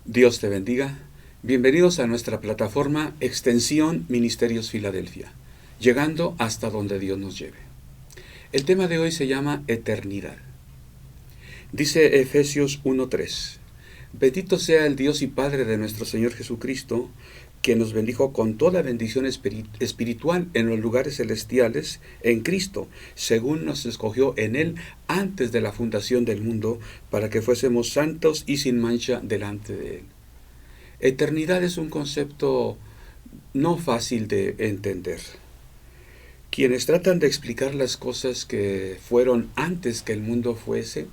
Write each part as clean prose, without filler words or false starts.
Dios te bendiga. Bienvenidos a nuestra plataforma Extensión Ministerios Filadelfia, llegando hasta donde Dios nos lleve. El tema de hoy se llama Eternidad. Dice Efesios 1:3: Bendito sea el Dios y Padre de nuestro Señor Jesucristo, que nos bendijo con toda bendición espiritual en los lugares celestiales en Cristo, según nos escogió en Él antes de la fundación del mundo, para que fuésemos santos y sin mancha delante de Él. Eternidad es un concepto no fácil de entender. Quienes tratan de explicar las cosas que fueron antes que el mundo fuese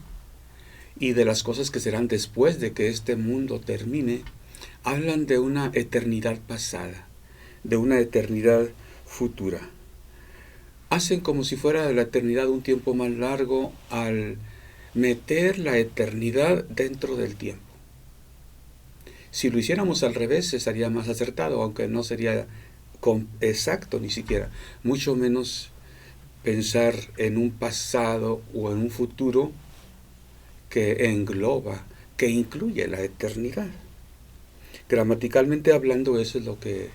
y de las cosas que serán después de que este mundo termine, hablan de una eternidad pasada, de una eternidad futura. Hacen como si fuera la eternidad un tiempo más largo al meter la eternidad dentro del tiempo. Si lo hiciéramos al revés, sería más acertado, aunque no sería exacto ni siquiera, mucho menos pensar en un pasado o en un futuro que engloba, que incluye la eternidad. Gramaticalmente hablando, eso es lo que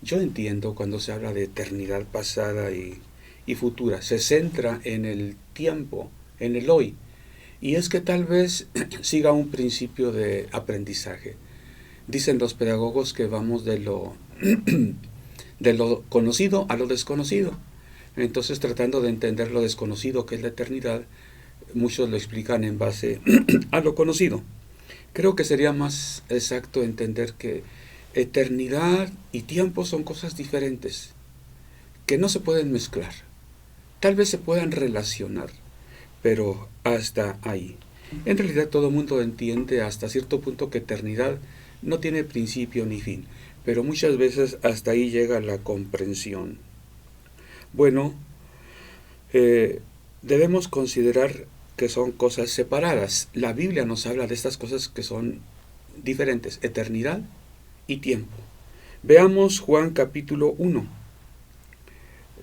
yo entiendo cuando se habla de eternidad pasada y futura. Se centra en el tiempo, en el hoy. Y es que tal vez siga un principio de aprendizaje. Dicen los pedagogos que vamos de lo conocido a lo desconocido. Entonces, tratando de entender lo desconocido, que es la eternidad, muchos lo explican en base a lo conocido. Creo que sería más exacto entender que eternidad y tiempo son cosas diferentes, que no se pueden mezclar. Tal vez se puedan relacionar, pero hasta ahí. En realidad todo el mundo entiende hasta cierto punto que eternidad no tiene principio ni fin, pero muchas veces hasta ahí llega la comprensión. Bueno, debemos considerar que son cosas separadas. La Biblia nos habla de estas cosas que son diferentes, eternidad y tiempo. Veamos Juan capítulo 1.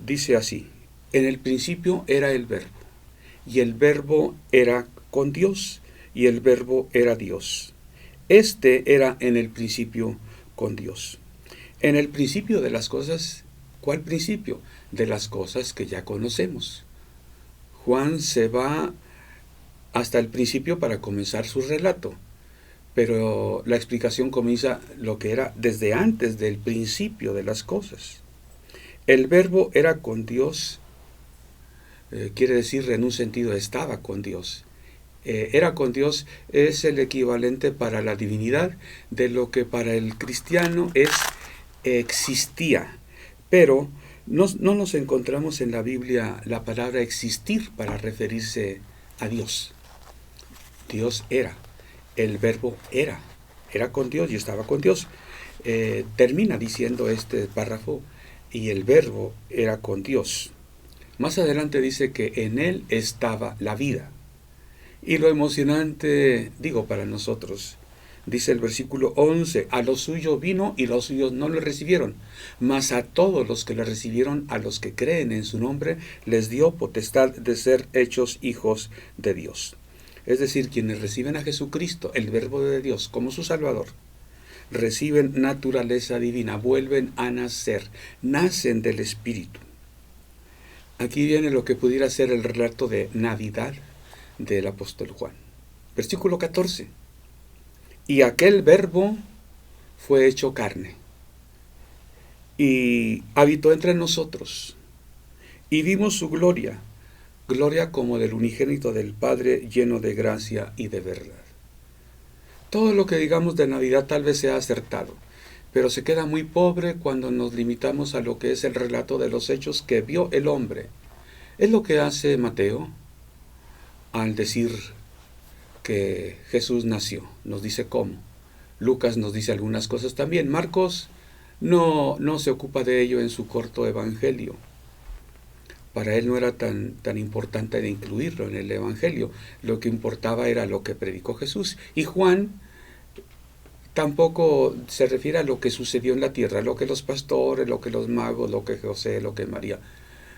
Dice así: en el principio era el Verbo, y el Verbo era con Dios, y el Verbo era Dios. Este era en el principio con Dios. En el principio de las cosas, ¿cuál principio? De las cosas que ya conocemos. Juan se va hasta el principio para comenzar su relato, pero la explicación comienza lo que era desde antes del principio de las cosas. El Verbo era con Dios, quiere decir en un sentido estaba con Dios. Era con Dios es el equivalente para la divinidad de lo que para el cristiano es existía, pero no nos encontramos en la Biblia la palabra existir para referirse a Dios. Dios era, el Verbo era con Dios y estaba con Dios. Termina diciendo este párrafo: y el Verbo era con Dios. Más adelante dice que en Él estaba la vida. Y lo emocionante, digo para nosotros, dice el versículo 11, a los suyos vino y los suyos no le recibieron, mas a todos los que le recibieron, a los que creen en su nombre, les dio potestad de ser hechos hijos de Dios. Es decir, quienes reciben a Jesucristo, el Verbo de Dios, como su Salvador, reciben naturaleza divina, vuelven a nacer, nacen del Espíritu. Aquí viene lo que pudiera ser el relato de Navidad del apóstol Juan. Versículo 14. Y aquel Verbo fue hecho carne y habitó entre nosotros, y vimos su gloria, gloria como del unigénito del Padre, lleno de gracia y de verdad. Todo lo que digamos de Navidad tal vez sea acertado, pero se queda muy pobre cuando nos limitamos a lo que es el relato de los hechos que vio el hombre. Es lo que hace Mateo al decir que Jesús nació. Nos dice cómo. Lucas nos dice algunas cosas también. Marcos no se ocupa de ello en su corto evangelio. Para él no era tan importante de incluirlo en el evangelio. Lo que importaba era lo que predicó Jesús. Y Juan tampoco se refiere a lo que sucedió en la tierra, lo que los pastores, lo que los magos, lo que José, lo que María.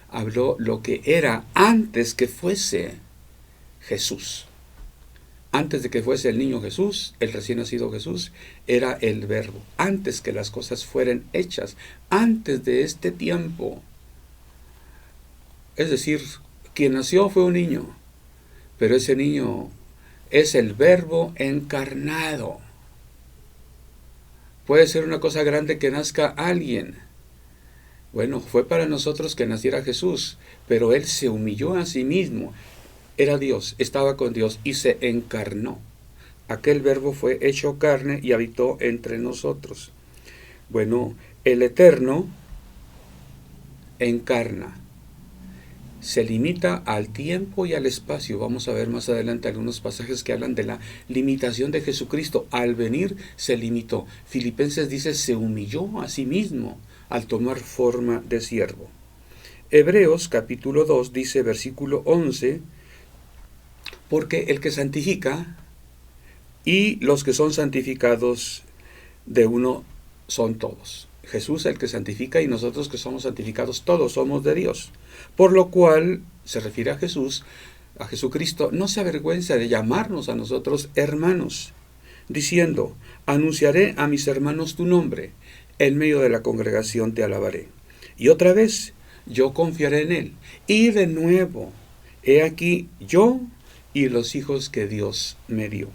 Habló lo que era antes que fuese Jesús. Antes de que fuese el niño Jesús, el recién nacido Jesús, era el Verbo. Antes que las cosas fueran hechas, antes de este tiempo. Es decir, quien nació fue un niño, pero ese niño es el Verbo encarnado. Puede ser una cosa grande que nazca alguien. Bueno, fue para nosotros que naciera Jesús, pero Él se humilló a sí mismo. Era Dios, estaba con Dios y se encarnó. Aquel Verbo fue hecho carne y habitó entre nosotros. Bueno, el Eterno encarna. Se limita al tiempo y al espacio. Vamos a ver más adelante algunos pasajes que hablan de la limitación de Jesucristo. Al venir se limitó. Filipenses dice, se humilló a sí mismo al tomar forma de siervo. Hebreos capítulo 2 dice, versículo 11, porque el que santifica y los que son santificados de uno son todos. Jesús el que santifica y nosotros que somos santificados todos somos de Dios. Por lo cual se refiere a Jesús, a Jesucristo, no se avergüenza de llamarnos a nosotros hermanos, diciendo, anunciaré a mis hermanos tu nombre, en medio de la congregación te alabaré. Y otra vez, yo confiaré en él. Y de nuevo, he aquí yo y los hijos que Dios me dio.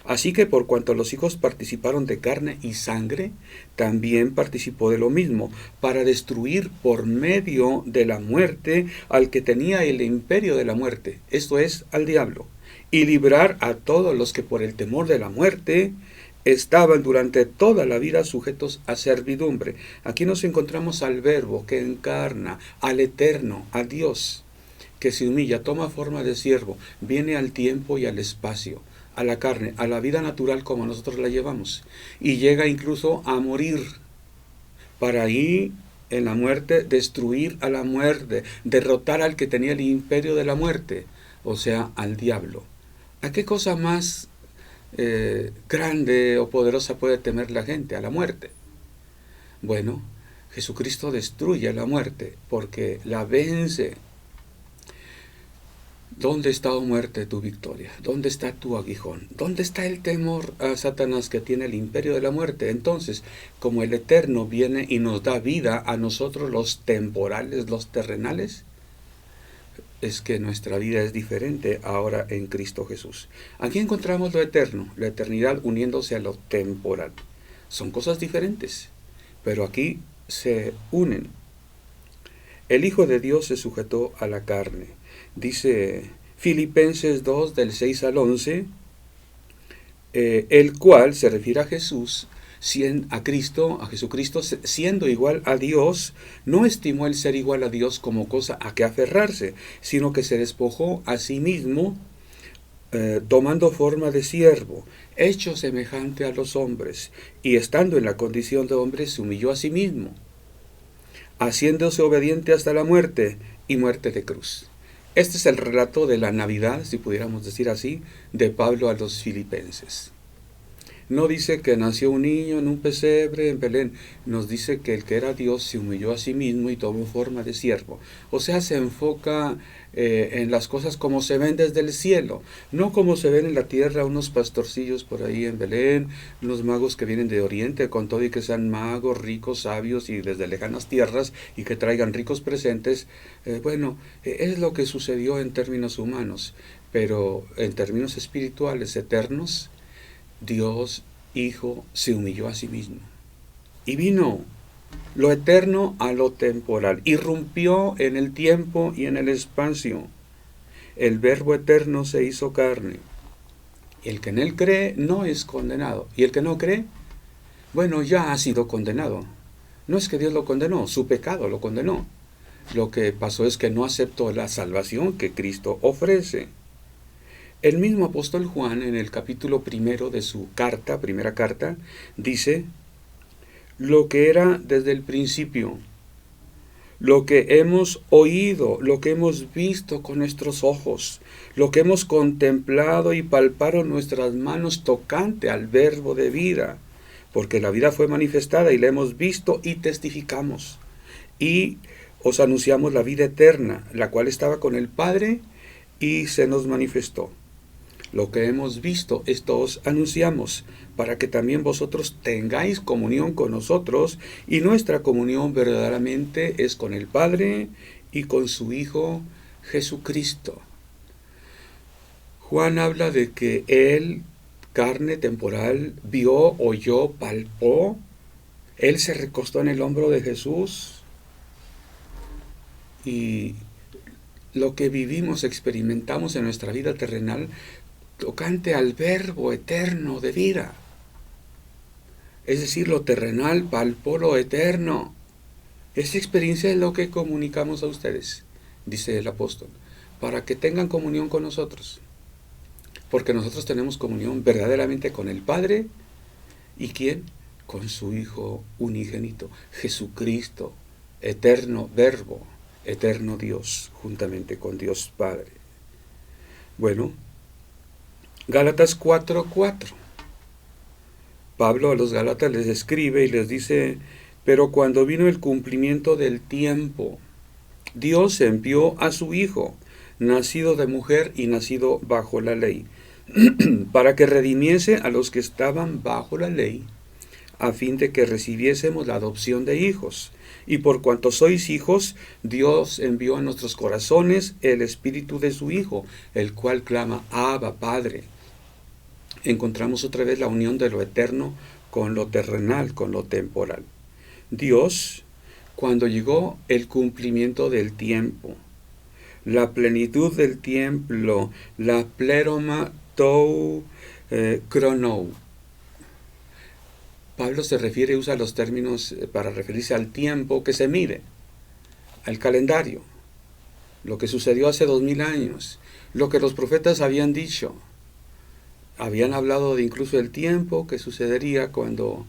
Así que por cuanto los hijos participaron de carne y sangre, también participó de lo mismo, para destruir por medio de la muerte al que tenía el imperio de la muerte, esto es, al diablo, y librar a todos los que por el temor de la muerte estaban durante toda la vida sujetos a servidumbre. Aquí nos encontramos al Verbo que encarna, al Eterno, a Dios, que se humilla, toma forma de siervo, viene al tiempo y al espacio, a la carne, a la vida natural como nosotros la llevamos, y llega incluso a morir, para ahí en la muerte destruir a la muerte, derrotar al que tenía el imperio de la muerte, o sea, al diablo. ¿A qué cosa más grande o poderosa puede temer la gente? A la muerte. Bueno, Jesucristo destruye a la muerte porque la vence. ¿Dónde está, oh muerte, tu victoria? ¿Dónde está tu aguijón? ¿Dónde está el temor a Satanás que tiene el imperio de la muerte? Entonces, como el Eterno viene y nos da vida a nosotros los temporales, los terrenales, es que nuestra vida es diferente ahora en Cristo Jesús. Aquí encontramos lo eterno, la eternidad uniéndose a lo temporal. Son cosas diferentes, pero aquí se unen. El Hijo de Dios se sujetó a la carne. Dice Filipenses 2, del 6 al 11, el cual se refiere a Jesús, a Jesucristo, siendo igual a Dios, no estimó el ser igual a Dios como cosa a que aferrarse, sino que se despojó a sí mismo, tomando forma de siervo, hecho semejante a los hombres, y estando en la condición de hombre, se humilló a sí mismo, haciéndose obediente hasta la muerte y muerte de cruz. Este es el relato de la Navidad, si pudiéramos decir así, de Pablo a los filipenses. No dice que nació un niño en un pesebre en Belén, nos dice que el que era Dios se humilló a sí mismo y tomó forma de siervo. O sea, se enfoca en las cosas como se ven desde el cielo, no como se ven en la tierra unos pastorcillos por ahí en Belén, unos magos que vienen de Oriente, con todo y que sean magos, ricos, sabios y desde lejanas tierras y que traigan ricos presentes. Es lo que sucedió en términos humanos, pero en términos espirituales, eternos, Dios, Hijo, se humilló a sí mismo. Y vino lo eterno a lo temporal. Irrumpió en el tiempo y en el espacio. El Verbo eterno se hizo carne. El que en él cree no es condenado. Y el que no cree, ya ha sido condenado. No es que Dios lo condenó, su pecado lo condenó. Lo que pasó es que no aceptó la salvación que Cristo ofrece. El mismo apóstol Juan, en el capítulo 1 de su primera carta, dice, lo que era desde el principio, lo que hemos oído, lo que hemos visto con nuestros ojos, lo que hemos contemplado y palparon nuestras manos tocante al Verbo de vida, porque la vida fue manifestada y la hemos visto y testificamos. Y os anunciamos la vida eterna, la cual estaba con el Padre y se nos manifestó. Lo que hemos visto, esto os anunciamos, para que también vosotros tengáis comunión con nosotros, y nuestra comunión verdaderamente es con el Padre y con su Hijo Jesucristo. Juan habla de que él, carne temporal, vio, oyó, palpó. Él se recostó en el hombro de Jesús y lo que vivimos, experimentamos en nuestra vida terrenal, tocante al verbo eterno de vida. Es decir, lo terrenal palpó lo eterno. Esa experiencia es lo que comunicamos a ustedes, dice el apóstol, para que tengan comunión con nosotros. Porque nosotros tenemos comunión verdaderamente con el Padre. ¿Y quién? Con su Hijo unigénito, Jesucristo, eterno Verbo, eterno Dios, juntamente con Dios Padre. Bueno, Gálatas 4:4. Pablo a los Gálatas les escribe y les dice: pero cuando vino el cumplimiento del tiempo, Dios envió a su Hijo, nacido de mujer y nacido bajo la ley, para que redimiese a los que estaban bajo la ley, a fin de que recibiésemos la adopción de hijos. Y por cuanto sois hijos, Dios envió a nuestros corazones el espíritu de su Hijo, el cual clama: Abba, Padre. Encontramos otra vez la unión de lo eterno con lo terrenal, con lo temporal. Dios, cuando llegó el cumplimiento del tiempo, la plenitud del tiempo, la pleroma tou chronou. Pablo se refiere, usa los términos para referirse al tiempo que se mide, al calendario, lo que sucedió hace 2000 años, lo que los profetas habían dicho. Habían hablado de incluso el tiempo que sucedería cuando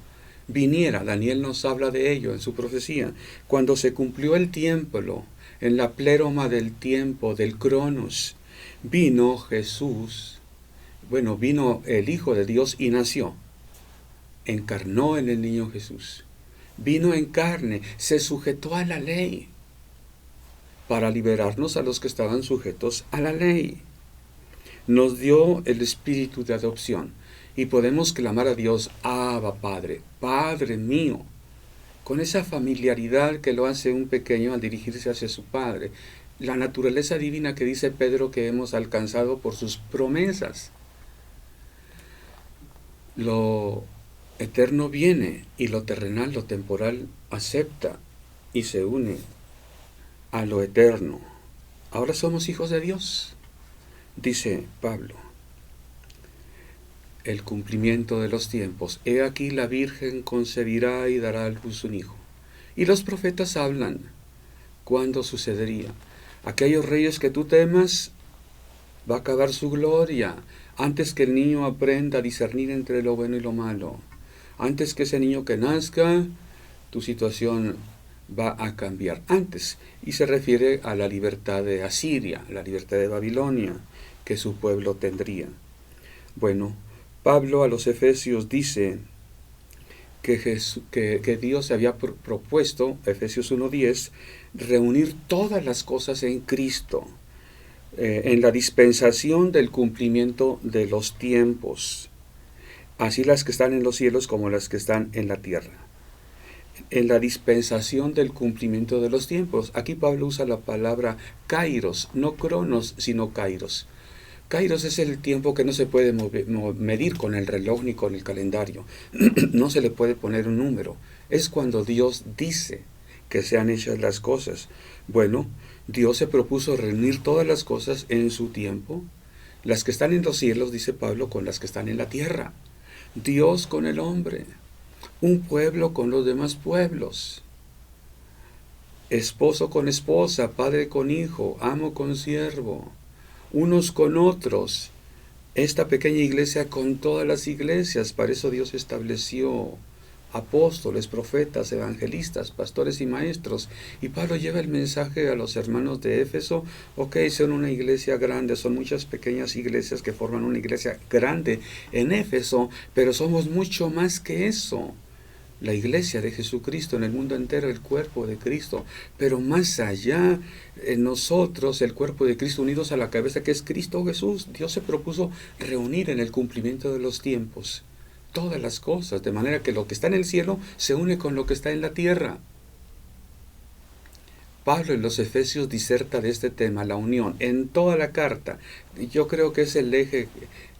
viniera. Daniel nos habla de ello en su profecía. Cuando se cumplió el tiempo, en la pleroma del tiempo, del cronos, vino Jesús, vino el Hijo de Dios y nació. Encarnó en el niño Jesús. Vino en carne, se sujetó a la ley para liberarnos a los que estaban sujetos a la ley. Nos dio el espíritu de adopción y podemos clamar a Dios: Abba, Padre, Padre mío, con esa familiaridad que lo hace un pequeño al dirigirse hacia su Padre, la naturaleza divina que dice Pedro que hemos alcanzado por sus promesas. Lo eterno viene y lo terrenal, lo temporal, acepta y se une a lo eterno. Ahora somos hijos de Dios. Dice Pablo, el cumplimiento de los tiempos. He aquí la Virgen concebirá y dará a luz un hijo. Y los profetas hablan. ¿Cuándo sucedería? Aquellos reyes que tú temas, va a acabar su gloria. Antes que el niño aprenda a discernir entre lo bueno y lo malo. Antes que ese niño que nazca, tu situación va a cambiar. Antes. Y se refiere a la libertad de Asiria, la libertad de Babilonia, que su pueblo tendría. Bueno, Pablo a los Efesios dice que Dios se había propuesto, Efesios 1:10, reunir todas las cosas en Cristo, en la dispensación del cumplimiento de los tiempos, así las que están en los cielos como las que están en la tierra. En la dispensación del cumplimiento de los tiempos. Aquí Pablo usa la palabra kairos, no cronos, sino kairos. Kairos es el tiempo que no se puede medir con el reloj ni con el calendario. No se le puede poner un número. Es cuando Dios dice que sean hechas las cosas. Bueno, Dios se propuso reunir todas las cosas en su tiempo. Las que están en los cielos, dice Pablo, con las que están en la tierra. Dios con el hombre. Un pueblo con los demás pueblos. Esposo con esposa, padre con hijo, amo con siervo. Unos con otros, esta pequeña iglesia con todas las iglesias. Para eso Dios estableció apóstoles, profetas, evangelistas, pastores y maestros. Y Pablo lleva el mensaje a los hermanos de Éfeso. Ok, son una iglesia grande, son muchas pequeñas iglesias que forman una iglesia grande en Éfeso, pero somos mucho más que eso. la iglesia de Jesucristo en el mundo entero, el cuerpo de Cristo, pero más allá, nosotros, el cuerpo de Cristo, unidos a la cabeza que es Cristo Jesús. Dios se propuso reunir en el cumplimiento de los tiempos todas las cosas, de manera que lo que está en el cielo se une con lo que está en la tierra. Pablo en los Efesios diserta de este tema, la unión, en toda la carta. Yo creo que es el eje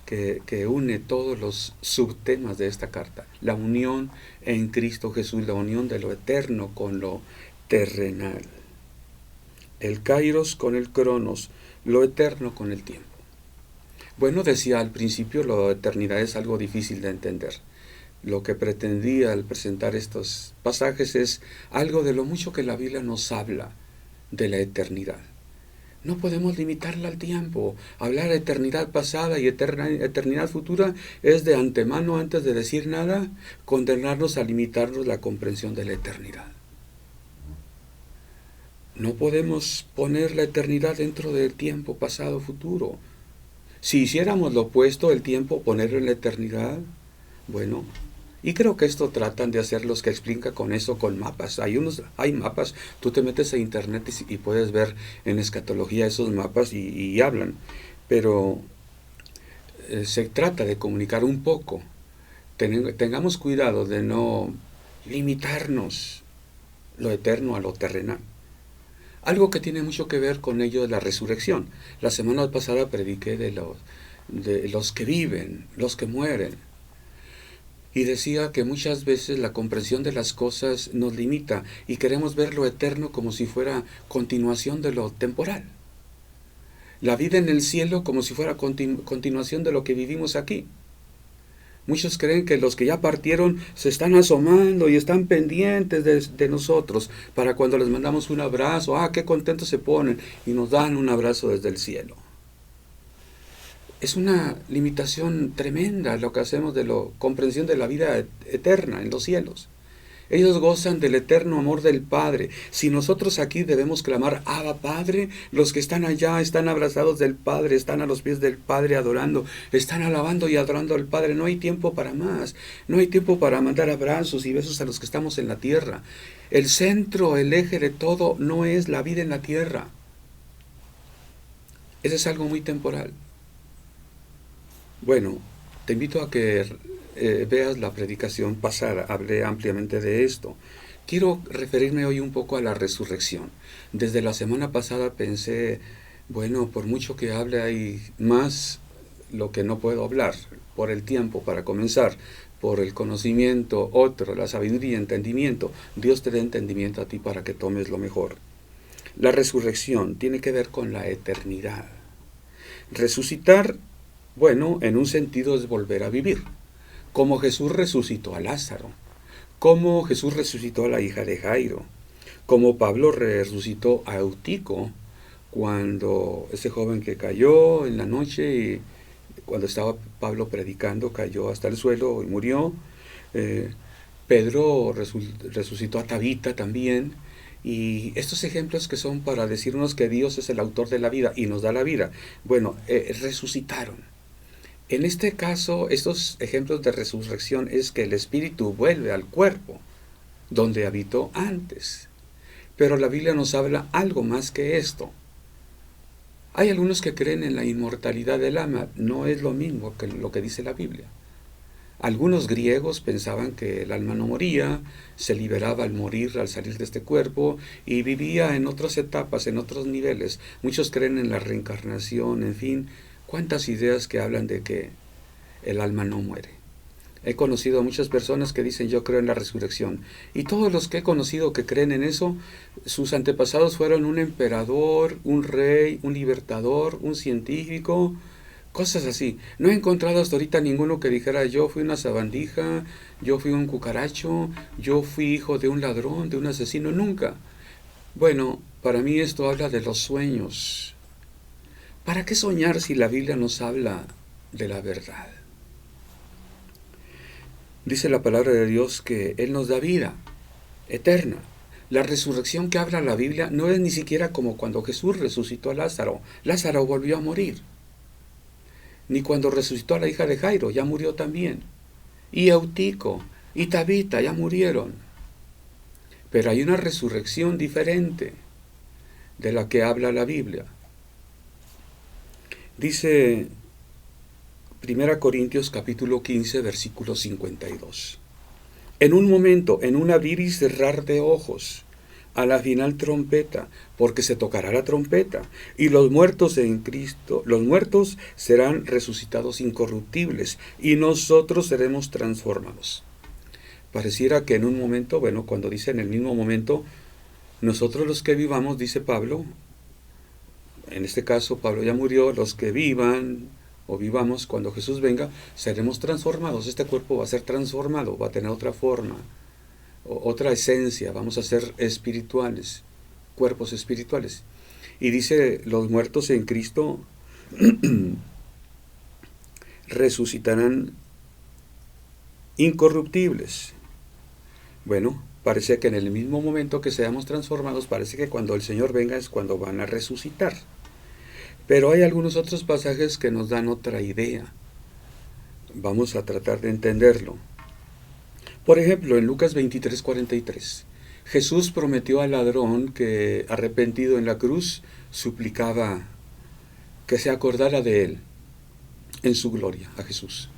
que une todos los subtemas de esta carta. La unión en Cristo Jesús, la unión de lo eterno con lo terrenal. El kairos con el cronos, lo eterno con el tiempo. Bueno, decía al principio, la eternidad es algo difícil de entender. Lo que pretendía al presentar estos pasajes es algo de lo mucho que la Biblia nos habla de la eternidad. No podemos limitarla al tiempo. Hablar de eternidad pasada y eternidad futura es de antemano, antes de decir nada, condenarnos a limitarnos la comprensión de la eternidad. No podemos poner la eternidad dentro del tiempo pasado, futuro. Si hiciéramos lo opuesto, el tiempo, ponerlo en la eternidad, bueno, y creo que esto tratan de hacer los que explican con eso, con mapas. Hay mapas, tú te metes a internet y puedes ver en escatología esos mapas y hablan, pero se trata de comunicar un poco. Tengamos cuidado de no limitarnos lo eterno a lo terrenal. Algo que tiene mucho que ver con ello es la resurrección. La semana pasada prediqué de los que viven, los que mueren. Y decía que muchas veces la comprensión de las cosas nos limita y queremos ver lo eterno como si fuera continuación de lo temporal. La vida en el cielo como si fuera continuación de lo que vivimos aquí. Muchos creen que los que ya partieron se están asomando y están pendientes de nosotros para cuando les mandamos un abrazo, qué contentos se ponen y nos dan un abrazo desde el cielo. Es una limitación tremenda lo que hacemos de la comprensión de la vida eterna en los cielos. Ellos gozan del eterno amor del Padre. Si nosotros aquí debemos clamar, Abba Padre, los que están allá están abrazados del Padre, están a los pies del Padre adorando, están alabando y adorando al Padre. No hay tiempo para más. No hay tiempo para mandar abrazos y besos a los que estamos en la tierra. El centro, el eje de todo no es la vida en la tierra. Eso es algo muy temporal. Bueno, te invito a que veas la predicación pasada, hablé ampliamente de esto. Quiero referirme hoy un poco a la resurrección. Desde la semana pasada pensé, bueno, por mucho que hable hay más lo que no puedo hablar, por el tiempo, para comenzar, por el conocimiento, otro, la sabiduría y entendimiento. Dios te dé entendimiento a ti para que tomes lo mejor. La resurrección tiene que ver con la eternidad. Resucitar, bueno, en un sentido es volver a vivir. Como Jesús resucitó a Lázaro, como Jesús resucitó a la hija de Jairo, como Pablo resucitó a Eutico, cuando ese joven que cayó en la noche y cuando estaba Pablo predicando cayó hasta el suelo y murió. Pedro resucitó a Tabita también. Y estos ejemplos que son para decirnos que Dios es el autor de la vida y nos da la vida, bueno, resucitaron. En este caso, estos ejemplos de resurrección es que el espíritu vuelve al cuerpo, donde habitó antes. Pero la Biblia nos habla algo más que esto. Hay algunos que creen en la inmortalidad del alma. No es lo mismo que lo que dice la Biblia. Algunos griegos pensaban que el alma no moría, se liberaba al morir, al salir de este cuerpo, y vivía en otras etapas, en otros niveles. Muchos creen en la reencarnación, en fin, cuántas ideas que hablan de que el alma no muere. He conocido a muchas personas que dicen yo creo en la resurrección. Y todos los que he conocido que creen en eso, sus antepasados fueron un emperador, un rey, un libertador, un científico, cosas así. No he encontrado hasta ahorita ninguno que dijera yo fui una sabandija, yo fui un cucaracho, yo fui hijo de un ladrón, de un asesino, nunca. Bueno, para mí esto habla de los sueños. ¿Para qué soñar si la Biblia nos habla de la verdad? Dice la palabra de Dios que Él nos da vida eterna. La resurrección que habla la Biblia no es ni siquiera como cuando Jesús resucitó a Lázaro. Lázaro volvió a morir. Ni cuando resucitó a la hija de Jairo, ya murió también. Y Eutico, y Tabita ya murieron. Pero hay una resurrección diferente de la que habla la Biblia. Dice 1 Corintios capítulo 15, versículo 52. En un momento, en un abrir y cerrar de ojos, a la final trompeta, porque se tocará la trompeta, y los muertos en Cristo, los muertos serán resucitados incorruptibles, y nosotros seremos transformados. Pareciera que en un momento, bueno, cuando dice en el mismo momento, nosotros los que vivamos, dice Pablo, en este caso Pablo ya murió, los que vivan o vivamos cuando Jesús venga, seremos transformados. Este cuerpo va a ser transformado, va a tener otra forma, otra esencia, vamos a ser espirituales, cuerpos espirituales. Y dice, los muertos en Cristo resucitarán incorruptibles. Bueno, parece que en el mismo momento que seamos transformados, parece que cuando el Señor venga es cuando van a resucitar. Pero hay algunos otros pasajes que nos dan otra idea. Vamos a tratar de entenderlo. Por ejemplo, en Lucas 23:43, Jesús prometió al ladrón que, arrepentido en la cruz, suplicaba que se acordara de él en su gloria a Jesús.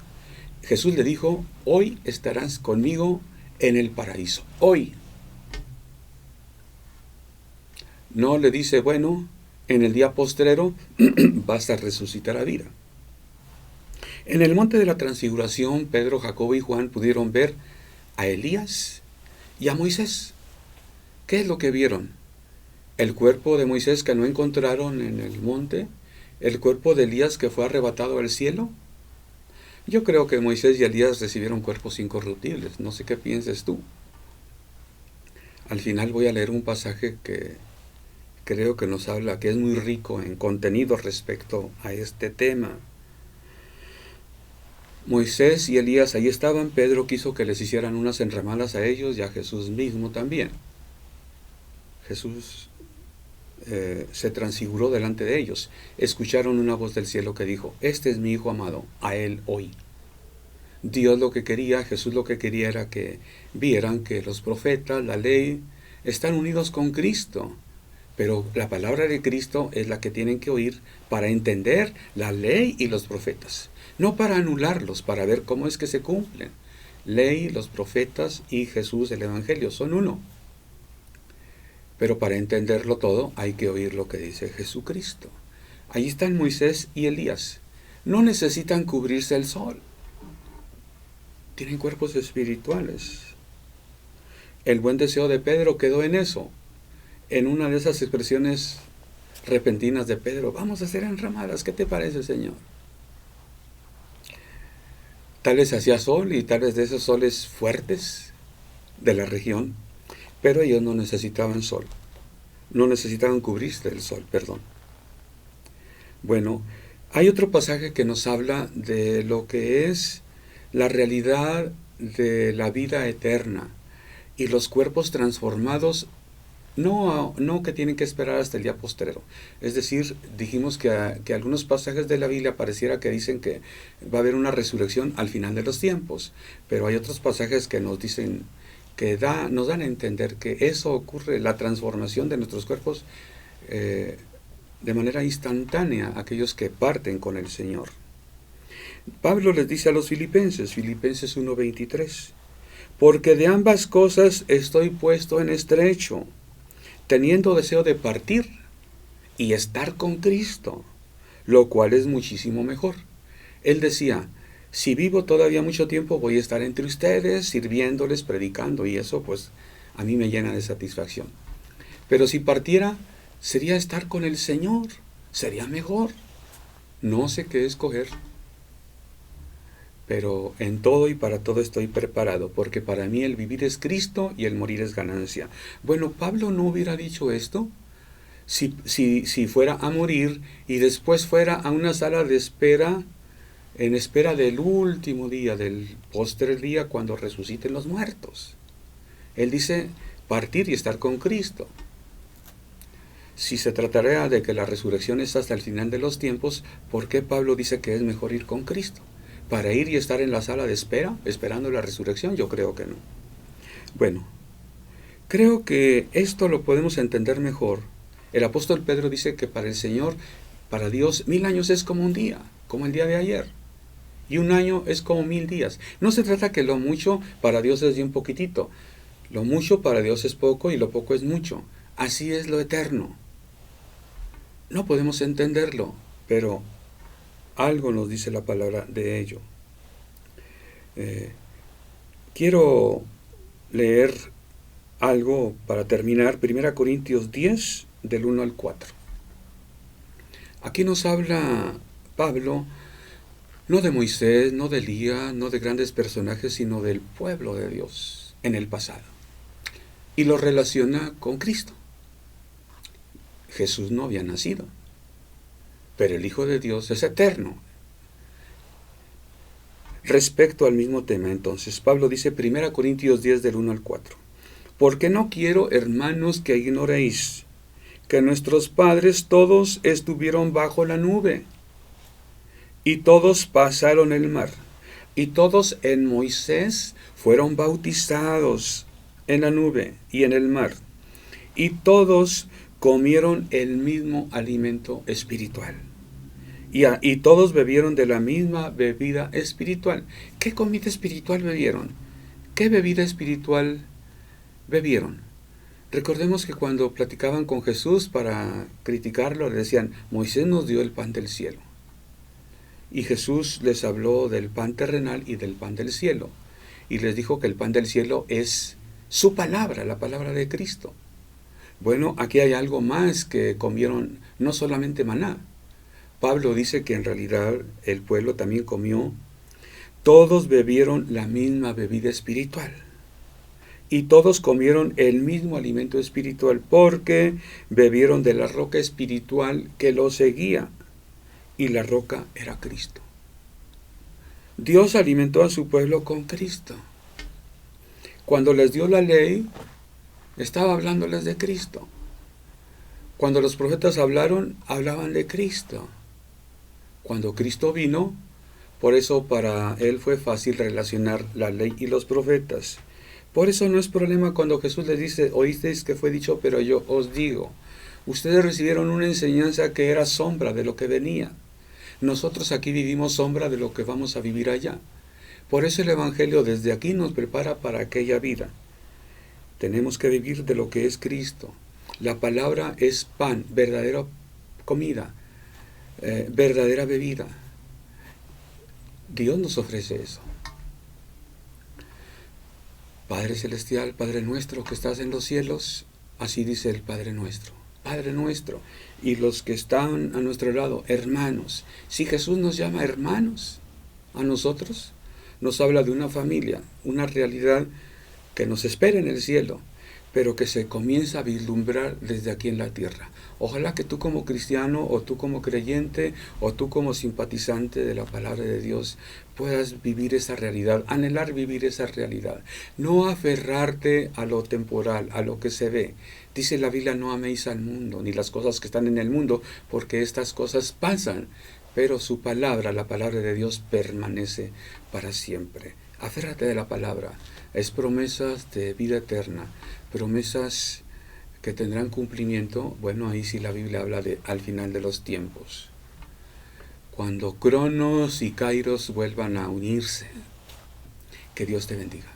Jesús le dijo, hoy estarás conmigo en el paraíso. Hoy. No le dice, bueno, en el día postrero vas a resucitar a vida. En el monte de la transfiguración, Pedro, Jacobo y Juan pudieron ver a Elías y a Moisés. ¿Qué es lo que vieron? El cuerpo de Moisés que no encontraron en el monte, el cuerpo de Elías que fue arrebatado al cielo. Yo creo que Moisés y Elías recibieron cuerpos incorruptibles. No sé qué pienses tú. Al final voy a leer un pasaje que creo que nos habla, que es muy rico en contenido respecto a este tema. Moisés y Elías ahí estaban. Pedro quiso que les hicieran unas enramadas a ellos y a Jesús mismo también. Jesús se transfiguró delante de ellos. Escucharon una voz del cielo que dijo, este es mi Hijo amado, a él oí. Dios lo que quería, Jesús lo que quería era que vieran que los profetas, la ley, están unidos con Cristo. Pero la palabra de Cristo es la que tienen que oír para entender la ley y los profetas. No para anularlos, para ver cómo es que se cumplen. Ley, los profetas y Jesús, el Evangelio, son uno. Pero para entenderlo todo hay que oír lo que dice Jesucristo. Ahí están Moisés y Elías. No necesitan cubrirse el sol. Tienen cuerpos espirituales. El buen deseo de Pedro quedó en eso. En una de esas expresiones repentinas de Pedro, vamos a hacer enramadas, ¿qué te parece, Señor? Tal vez hacía sol y tal vez de esos soles fuertes de la región, pero ellos no necesitaban sol, no necesitaban cubrirse del sol, perdón. Bueno, hay otro pasaje que nos habla de lo que es la realidad de la vida eterna y los cuerpos transformados. No que tienen que esperar hasta el día postrero. Es decir, dijimos que algunos pasajes de la Biblia pareciera que dicen que va a haber una resurrección al final de los tiempos, pero hay otros pasajes que nos dicen, que nos dan a entender que eso ocurre, la transformación de nuestros cuerpos de manera instantánea, aquellos que parten con el Señor. Pablo les dice a los Filipenses 1:23, porque de ambas cosas estoy puesto en estrecho, teniendo deseo de partir y estar con Cristo, lo cual es muchísimo mejor. Él decía, si vivo todavía mucho tiempo voy a estar entre ustedes, sirviéndoles, predicando, y eso pues a mí me llena de satisfacción. Pero si partiera, sería estar con el Señor, sería mejor. No sé qué escoger, pero en todo y para todo estoy preparado, porque para mí el vivir es Cristo y el morir es ganancia. Bueno, Pablo no hubiera dicho esto si fuera a morir y después fuera a una sala de espera, en espera del último día, del postrer día, cuando resuciten los muertos. Él dice partir y estar con Cristo. Si se tratará de que la resurrección es hasta el final de los tiempos, ¿por qué Pablo dice que es mejor ir con Cristo? para ir y estar en la sala de espera, esperando la resurrección? Yo creo que no. Bueno, creo que esto lo podemos entender mejor. El apóstol Pedro dice que para el Señor, para Dios, 1000 años es como un día, como el día de ayer. Y un año es como 1000 días. No se trata que lo mucho para Dios es bien poquitito. Lo mucho para Dios es poco y lo poco es mucho. Así es lo eterno. No podemos entenderlo, pero algo nos dice la palabra de ello. Quiero leer algo para terminar. 1 Corintios 10, del 1 al 4. Aquí nos habla Pablo, no de Moisés, no de Elías, no de grandes personajes, sino del pueblo de Dios en el pasado. Y lo relaciona con Cristo. Jesús no había nacido, pero el Hijo de Dios es eterno. Respecto al mismo tema, entonces, Pablo dice 1 Corintios 10, del 1 al 4. Porque no quiero, hermanos, que ignoréis que nuestros padres todos estuvieron bajo la nube, y todos pasaron el mar, y todos en Moisés fueron bautizados en la nube y en el mar, y todos comieron el mismo alimento espiritual, y todos bebieron de la misma bebida espiritual. ¿Qué comida espiritual bebieron? ¿Qué bebida espiritual bebieron? Recordemos que cuando platicaban con Jesús para criticarlo, le decían, Moisés nos dio el pan del cielo. Y Jesús les habló del pan terrenal y del pan del cielo. Y les dijo que el pan del cielo es su palabra, la palabra de Cristo. Bueno, aquí hay algo más que comieron, no solamente maná. Pablo dice que en realidad el pueblo también comió. Todos bebieron la misma bebida espiritual. Y todos comieron el mismo alimento espiritual, porque bebieron de la roca espiritual que los seguía, y la roca era Cristo. Dios alimentó a su pueblo con Cristo. Cuando les dio la ley, estaba hablándoles de Cristo. Cuando los profetas hablaron, hablaban de Cristo. Cuando Cristo vino, por eso para él fue fácil relacionar la ley y los profetas. Por eso no es problema cuando Jesús les dice, oísteis que fue dicho, pero yo os digo. Ustedes recibieron una enseñanza que era sombra de lo que venía. Nosotros aquí vivimos sombra de lo que vamos a vivir allá. Por eso el Evangelio desde aquí nos prepara para aquella vida. Tenemos que vivir de lo que es Cristo. La palabra es pan, verdadera comida, verdadera bebida. Dios nos ofrece eso. Padre Celestial, Padre nuestro que estás en los cielos, así dice el Padre nuestro. Padre nuestro, y los que están a nuestro lado, hermanos. Si Jesús nos llama hermanos a nosotros, nos habla de una familia, una realidad que nos espera en el cielo, pero que se comienza a vislumbrar desde aquí en la tierra. Ojalá que tú como cristiano, o tú como creyente, o tú como simpatizante de la palabra de Dios, puedas vivir esa realidad, anhelar vivir esa realidad. No aferrarte a lo temporal, a lo que se ve. Dice la Biblia, no améis al mundo, ni las cosas que están en el mundo, porque estas cosas pasan, pero su palabra, la palabra de Dios, permanece para siempre. Aférrate de la palabra. Es promesas de vida eterna, promesas que tendrán cumplimiento. Bueno, ahí sí la Biblia habla de al final de los tiempos, cuando Cronos y Kairos vuelvan a unirse. Que Dios te bendiga.